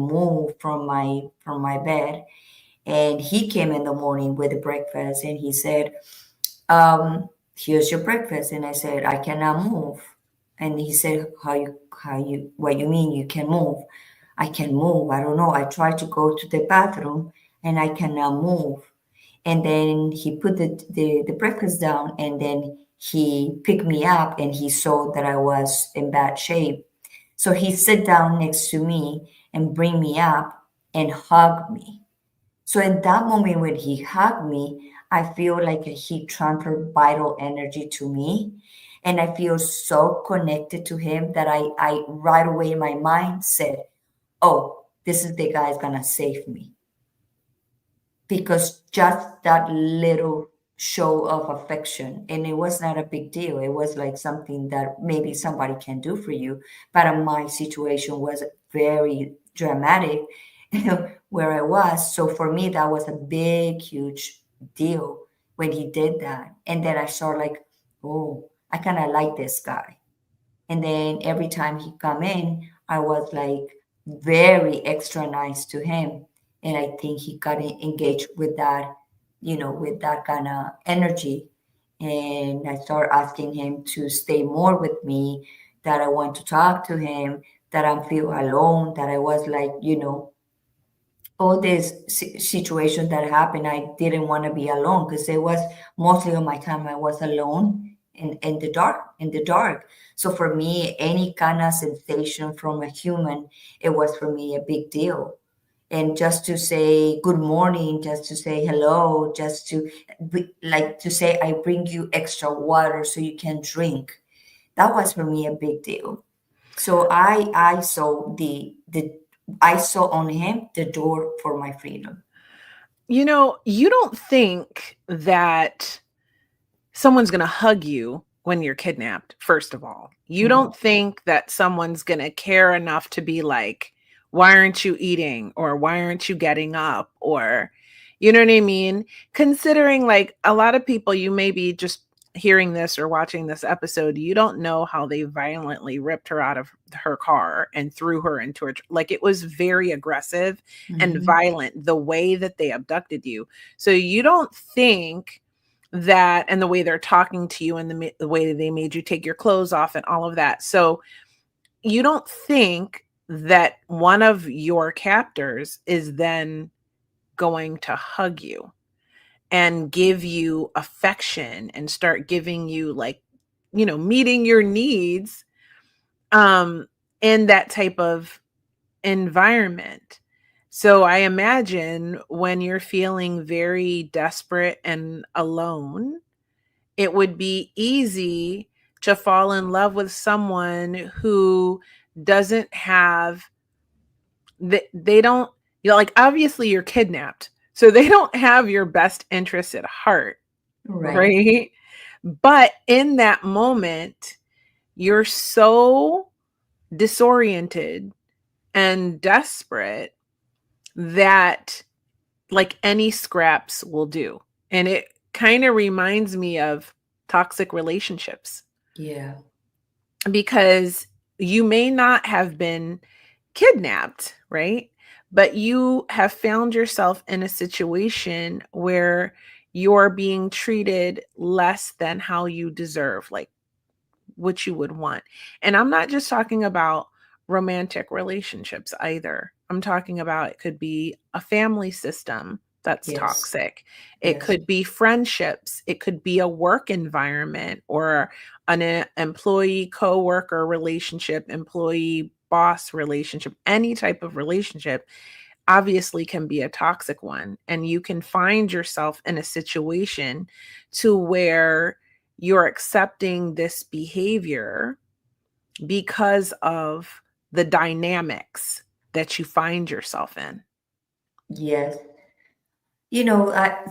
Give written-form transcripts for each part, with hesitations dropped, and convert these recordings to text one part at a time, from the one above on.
move from my bed. And he came in the morning with the breakfast and he said, here's your breakfast. And I said, I cannot move. And he said, what you mean you can move? I can move. I don't know. I tried to go to the bathroom and I cannot move. And then he put the breakfast down and then he picked me up and he saw that I was in bad shape. So he sit down next to me and bring me up and hug me. So in that moment when he hugged me, I feel like he transferred vital energy to me. And I feel so connected to him that I right away in my mind said, oh, this is the guy who's gonna save me. Because just that little show of affection, and it was not a big deal. It was like something that maybe somebody can do for you. But my situation was very dramatic where I was. So for me, that was a big, huge deal when he did that. And then I saw like, oh, I kind of like this guy. And then every time he come in, I was like very extra nice to him. And I think he got engaged with that, with that kind of energy. And I started asking him to stay more with me, that I want to talk to him, that I feel alone, that I was like, all this situation that happened, I didn't want to be alone because it was mostly of my time I was alone in the dark. So for me, any kind of sensation from a human, it was for me a big deal. And just to say good morning, just to say hello, just to like to say I bring you extra water so you can drink, that was for me a big deal. So I saw the I saw on him the door for my freedom. You don't think that someone's going to hug you when you're kidnapped, first of all. You don't No. think that someone's going to care enough to be like, why aren't you eating? Or why aren't you getting up? Or, you know what I mean? Considering like a lot of people, you may be just hearing this or watching this episode, you don't know how they violently ripped her out of her car and threw her into her. Like it was very aggressive and Hmm. violent the way that they abducted you. So you don't think that, and the way they're talking to you and the way that they made you take your clothes off and all of that. So you don't think that one of your captors is then going to hug you and give you affection and start giving you like, meeting your needs um in that type of environment. So I imagine when you're feeling very desperate and alone, it would be easy to fall in love with someone who doesn't have they don't, like obviously you're kidnapped, so they don't have your best interests at heart, Right. right? But in that moment you're so disoriented and desperate that like any scraps will do. And it kind of reminds me of toxic relationships, Yeah. because you may not have been kidnapped, right? But you have found yourself in a situation where you're being treated less than how you deserve, like what you would want. And I'm not just talking about romantic relationships either. I'm talking about, it could be a family system that's Yes. toxic. It Yes. could be friendships. It could be a work environment or an employee coworker relationship, employee boss relationship, any type of relationship obviously can be a toxic one. And you can find yourself in a situation to where you're accepting this behavior because of the dynamics that you find yourself in. Yes.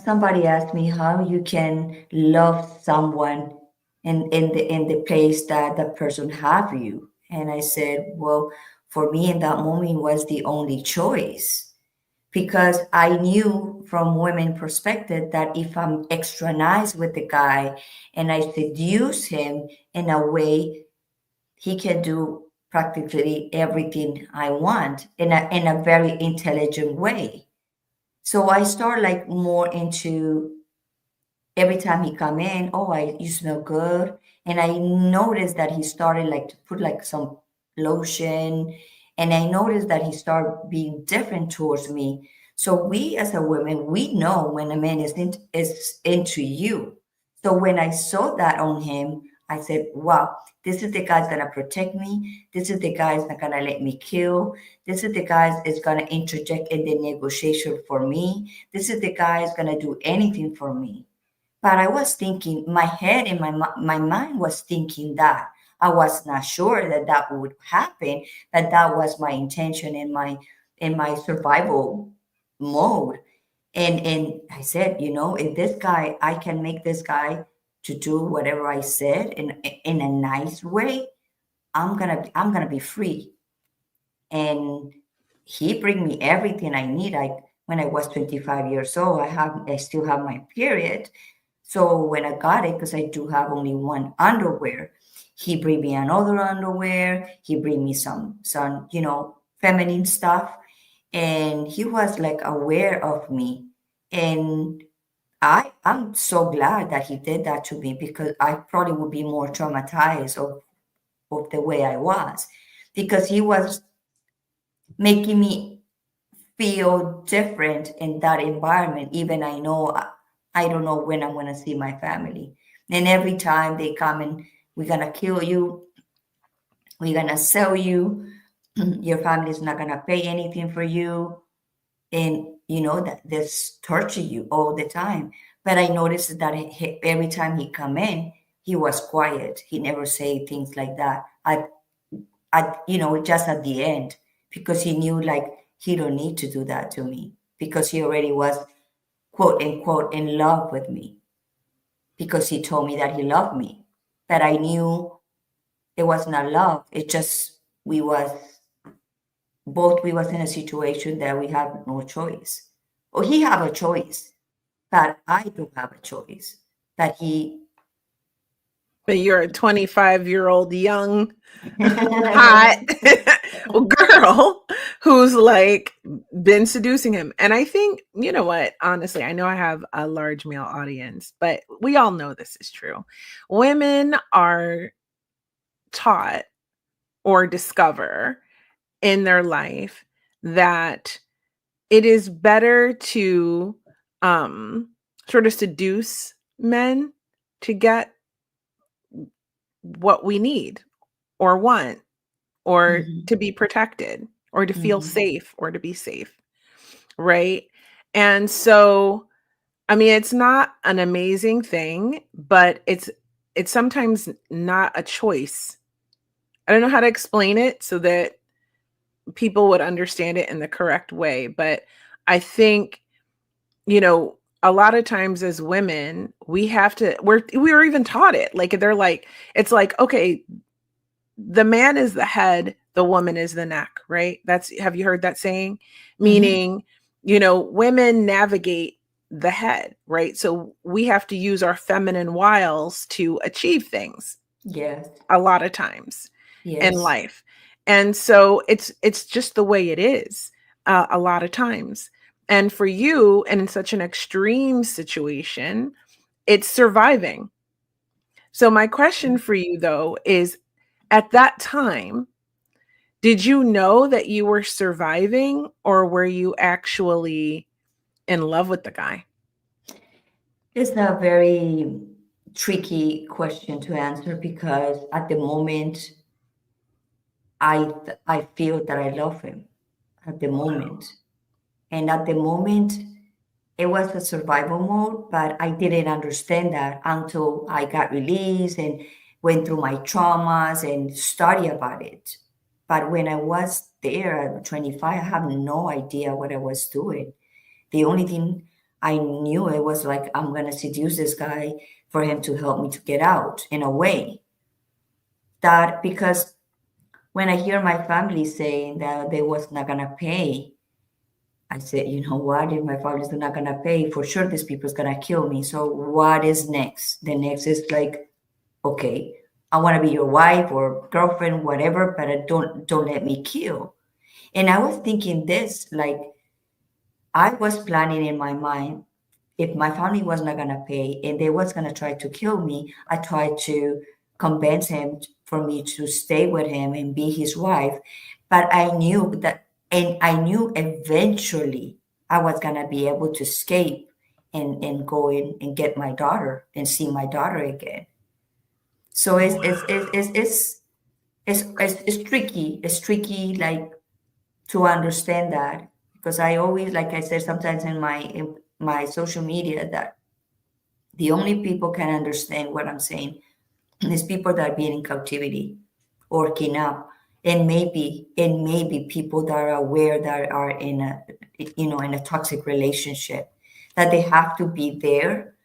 Somebody asked me how you can love someone in the place that the person have you. And I said, well, for me in that moment was the only choice because I knew from women perspective that if I'm extra nice with the guy and I seduce him in a way, he can do practically everything I want in a very intelligent way. So I start like more into every time he come in, oh, you smell good. And I noticed that he started like to put like some lotion. And I noticed that he started being different towards me. So we as a woman, we know when a man is into you. So when I saw that on him, I said, wow, this is the guy's gonna protect me. This is the guy's not gonna let me kill. This is the guy's is gonna interject in the negotiation for me. This is the guy's gonna do anything for me. But I was thinking, my head and my mind was thinking that. I was not sure that that would happen, that that was my intention in my survival mode. And I said, you know, if this guy, I can make this guy to do whatever I said in a nice way, I'm gonna be free. And he bring me everything I need. I when I was 25 years old, I still have my period. So when I got it, because I do have only one underwear, he bring me another underwear. He bring me some feminine stuff, and he was like aware of me. And I'm so glad that he did that to me because I probably would be more traumatized of the way I was because he was making me feel different in that environment. Even I don't know when I'm gonna see my family. And every time they come and we're gonna kill you, we're gonna sell you, your family's not gonna pay anything for you, and you know that this torture you all the time. But I noticed that every time he come in, he was quiet. He never say things like that. Just at the end, because he knew like he don't need to do that to me because he already was quote unquote in love with me because he told me that he loved me. But I knew it was not love. It just we was in a situation that we have no choice. Or he have a choice, but I do have a choice. That he But you're a 25-year-old young hot girl who's like been seducing him. And I think, you know what, honestly, I know I have a large male audience, but we all know this is true. Women are taught or discover in their life that it is better to um sort of seduce men to get what we need or want or Mhm, to be protected or to feel mhm, safe or to be safe, right? And so, I mean, it's not an amazing thing, but it's sometimes not a choice. I don't know how to explain it so that people would understand it in the correct way, but I think, a lot of times as women, we were even taught it. Like they're like, it's like, okay, the man is the head, the woman is the neck, right? Have you heard that saying? mhm. Meaning, women navigate the head, right? So we have to use our feminine wiles to achieve things Yes, a lot of times in yes. life. And so it's just the way it is a lot of times. And for you, and in such an extreme situation, it's surviving. So my question for you though is, at that time, did you know that you were surviving or were you actually in love with the guy? It's a very tricky question to answer because at the moment I feel that I love him at the Wow. moment. And at the moment it was a survival mode, but I didn't understand that until I got released and went through my traumas and study about it. But when I was there at 25, I have no idea what I was doing. The only thing I knew it was like I'm gonna seduce this guy for him to help me to get out in a way. That because when I hear my family saying that they was not gonna pay, I said, you know what? If my family's not gonna pay, for sure these people's gonna kill me. So what is next? The next is like, okay, I want to be your wife or girlfriend, whatever, but don't let me kill. And I was thinking this, like I was planning in my mind, if my family was not gonna pay and they was gonna try to kill me, I tried to convince him for me to stay with him and be his wife. But I knew eventually I was gonna be able to escape and go in and get my daughter and see my daughter again. So Wow. it's tricky. It's tricky, like to understand that because I always, like I said, sometimes in my social media that the only people can understand what I'm saying is people that are being in captivity or kidnapped, and maybe people that are aware that are in a in a toxic relationship, that they have to be there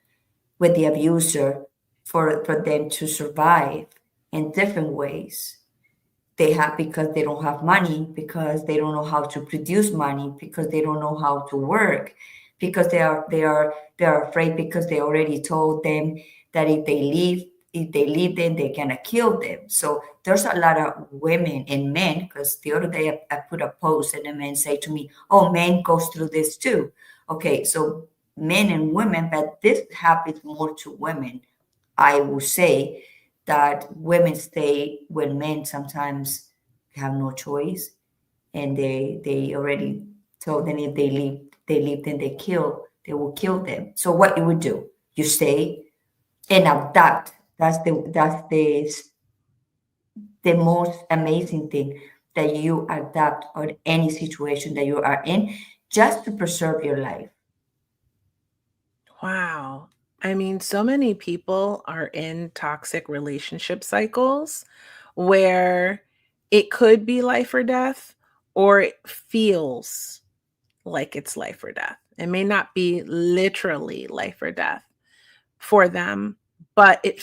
with the abuser for them to survive in different ways. They have, because they don't have money, because they don't know how to produce money, because they don't know how to work, because they are afraid, because they already told them that if they leave them, they're gonna kill them. So there's a lot of women and men, because the other day I put a post and a man say to me, oh, men goes through this too. Okay, so men and women, but this happens more to women. I will say that women stay when men sometimes have no choice, and they already told them if they leave, then they will kill them. So what you would do? You stay and adapt. That's the most amazing thing, that you adapt on any situation that you are in, just to preserve your life. Wow. I mean, so many people are in toxic relationship cycles where it could be life or death, or it feels like it's life or death. It may not be literally life or death for them, but it